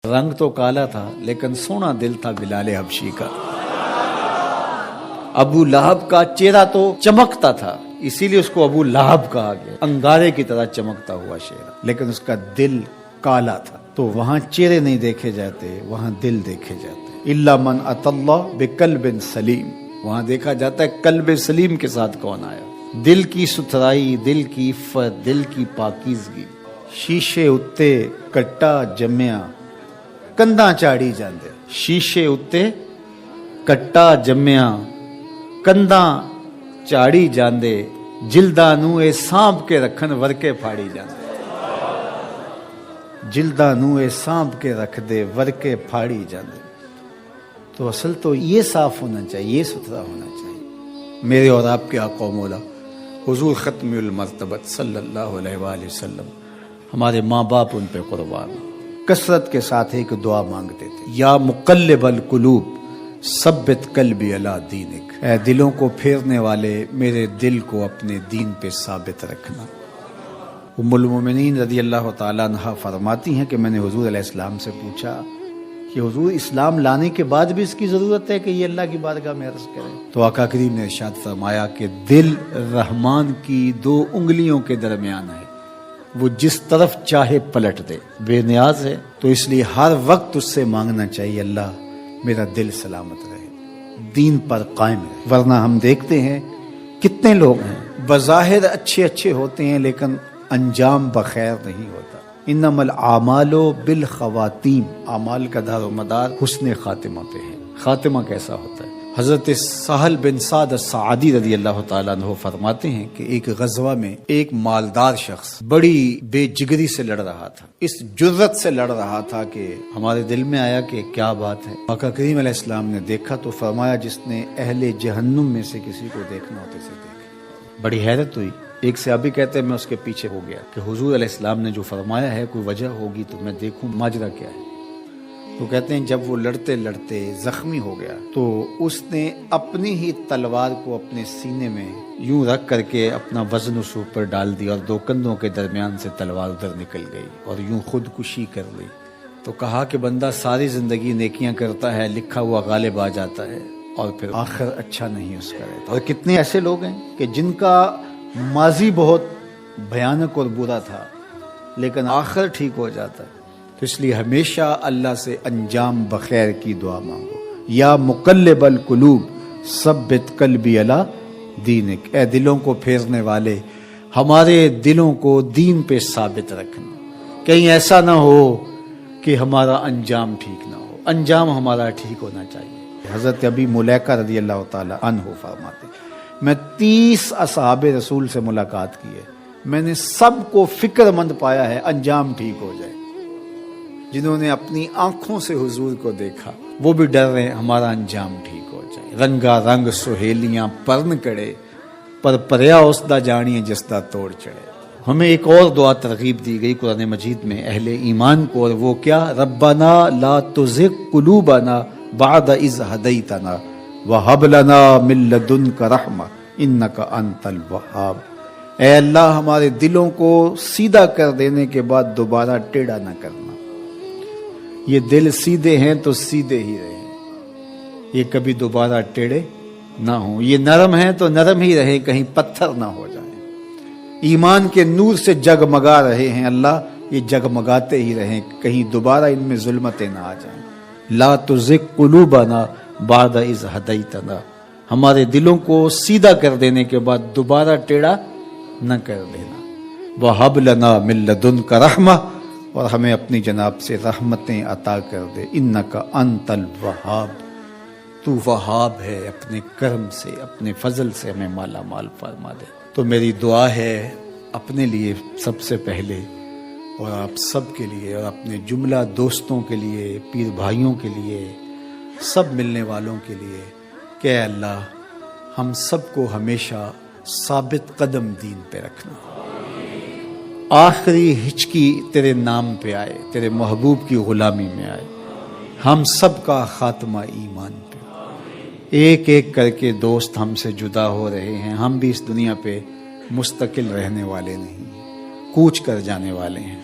رنگ تو کالا تھا لیکن سونا دل تھا بلال حبشی کا۔ ابو لہب کا چہرہ تو چمکتا تھا، اسی لیے اس کو ابو لہب کہا گیا، انگارے کی طرح چمکتا ہوا چہرہ، لیکن اس کا دل کالا تھا۔ تو وہاں چہرے نہیں دیکھے جاتے، وہاں دل دیکھے جاتے۔ الا من اتى اللہ بقلب سلیم، وہاں دیکھا جاتا ہے قلب سلیم کے ساتھ کون آیا۔ دل کی ستھرائی، دل کی عفت، دل کی پاکیزگی۔ شیشے اتے کٹا جمیا کنداں چاڑی جاندے، شیشے اتے کٹا جمیا کنداں چاڑی جاندے، جلداں نوں اے سانپ کے رکھن ورکے پھاڑی جاندے، جلداں نوں اے سانپ کے رکھ دے ورکے پھاڑی جاندے۔ تو اصل تو یہ صاف ہونا چاہیے، یہ ستھرا ہونا چاہیے۔ میرے اور آپ کے آقا و مولا حضور ختم المرتبت صلی اللہ علیہ وآلہ وسلم، ہمارے ماں باپ ان پہ قربان، کثرت کے ساتھ ایک دعا مانگتے تھے، یا مقلب القلوب ثبت قلبی علی دینک، اے دلوں کو پھیرنے والے میرے دل کو اپنے دین پہ ثابت رکھنا۔ ام المومنین رضی اللہ تعالیٰ عنہا فرماتی ہیں کہ میں نے حضور علیہ السلام سے پوچھا کہ حضور اسلام لانے کے بعد بھی اس کی ضرورت ہے کہ یہ اللہ کی بارگاہ میں عرض کرے؟ تو آقا کریم نے ارشاد فرمایا کہ دل رحمان کی 2 انگلیوں کے درمیان ہے، وہ جس طرف چاہے پلٹ دے، بے نیاز ہے۔ تو اس لیے ہر وقت اس سے مانگنا چاہیے، اللہ میرا دل سلامت رہے، دین پر قائم رہے۔ ورنہ ہم دیکھتے ہیں کتنے لوگ ہیں بظاہر اچھے ہوتے ہیں لیکن انجام بخیر نہیں ہوتا۔ انما الاعمال بالخواتیم، اعمال کا دار و مدار حسن خاتمہ پہ ہے۔ خاتمہ کیسا ہوتا ہے؟ حضرت سہل بن سعد الساعدی رضی اللہ تعالیٰ عنہ فرماتے ہیں کہ ایک غزوہ میں ایک مالدار شخص بڑی بے جگری سے لڑ رہا تھا، اس جرت سے لڑ رہا تھا کہ ہمارے دل میں آیا کہ کیا بات ہے۔ آقا کریم علیہ السلام نے دیکھا تو فرمایا جس نے اہل جہنم میں سے کسی کو دیکھنا ہوتے سے دیکھے۔ بڑی حیرت ہوئی۔ ایک صحابی کہتے ہیں میں اس کے پیچھے ہو گیا کہ حضور علیہ السلام نے جو فرمایا ہے کوئی وجہ ہوگی تو میں دیکھوں ماجرا کیا ہے۔ تو کہتے ہیں جب وہ لڑتے لڑتے زخمی ہو گیا تو اس نے اپنی ہی تلوار کو اپنے سینے میں یوں رکھ کر کے اپنا وزن اس اوپر ڈال دیا اور 2 کندھوں کے درمیان سے تلوار ادھر نکل گئی اور یوں خودکشی کر لی۔ تو کہا کہ بندہ ساری زندگی نیکیاں کرتا ہے، لکھا ہوا غالب آ جاتا ہے اور پھر آخر اچھا نہیں اس کا رہتا۔ اور کتنے ایسے لوگ ہیں کہ جن کا ماضی بہت بھیانک اور برا تھا لیکن آخر ٹھیک ہو جاتا ہے۔ تو اس لیے ہمیشہ اللہ سے انجام بخیر کی دعا مانگو۔ یا مقلب القلوب ثبت قلبی علی دینک، اے دلوں کو پھیرنے والے ہمارے دلوں کو دین پہ ثابت رکھنا، کہیں ایسا نہ ہو کہ ہمارا انجام ٹھیک نہ ہو، انجام ہمارا ٹھیک ہونا چاہیے۔ حضرت ابی ملیکہ رضی اللہ تعالی عنہ فرماتے میں 30 اصحاب رسول سے ملاقات کی ہے، میں نے سب کو فکر مند پایا ہے انجام ٹھیک ہو جائے۔ جنہوں نے اپنی آنکھوں سے حضور کو دیکھا وہ بھی ڈر رہے ہیں ہمارا انجام ٹھیک ہو جائے۔ رنگا رنگ سہیلیاں پرن کڑے، پر پریا اس دا جانیے جس دا توڑ چڑھے۔ ہمیں ایک اور دعا ترغیب دی گئی قرآن مجید میں اہل ایمان کو، اور وہ کیا؟ ربنا لا تزغ قلوبنا بعد اذ ہدیتنا وہب لنا من لدنک رحمہ انک انت الوہاب۔ اے اللہ ہمارے دلوں کو سیدھا کر دینے کے بعد دوبارہ ٹیڑھا نہ کرنا۔ یہ دل سیدھے ہیں تو سیدھے ہی رہیں، یہ کبھی دوبارہ ٹیڑھے نہ ہوں۔ یہ نرم ہیں تو نرم ہی رہیں، کہیں پتھر نہ ہو جائیں۔ ایمان کے نور سے جگمگا رہے ہیں اللہ، یہ جگمگاتے ہی رہیں، کہیں دوبارہ ان میں ظلمتیں نہ آ جائیں۔ لا تزغ قلوبنا بعد اذ ہدیتنا، ہمارے دلوں کو سیدھا کر دینے کے بعد دوبارہ ٹیڑھا نہ کر دینا۔ وہب لنا من لدنک رحمہ، اور ہمیں اپنی جناب سے رحمتیں عطا کر دے۔ انک انت الوہاب، تو وہاب ہے، اپنے کرم سے اپنے فضل سے ہمیں مالا مال فرما دے۔ تو میری دعا ہے اپنے لیے سب سے پہلے اور آپ سب کے لیے اور اپنے جملہ دوستوں کے لیے، پیر بھائیوں کے لیے، سب ملنے والوں کے لیے کہ اے اللہ ہم سب کو ہمیشہ ثابت قدم دین پہ رکھنا، آخری ہچکی تیرے نام پہ آئے، تیرے محبوب کی غلامی میں آئے، ہم سب کا خاتمہ ایمان پہ۔ ایک ایک کر کے دوست ہم سے جدا ہو رہے ہیں، ہم بھی اس دنیا پہ مستقل رہنے والے نہیں، کوچ کر جانے والے ہیں۔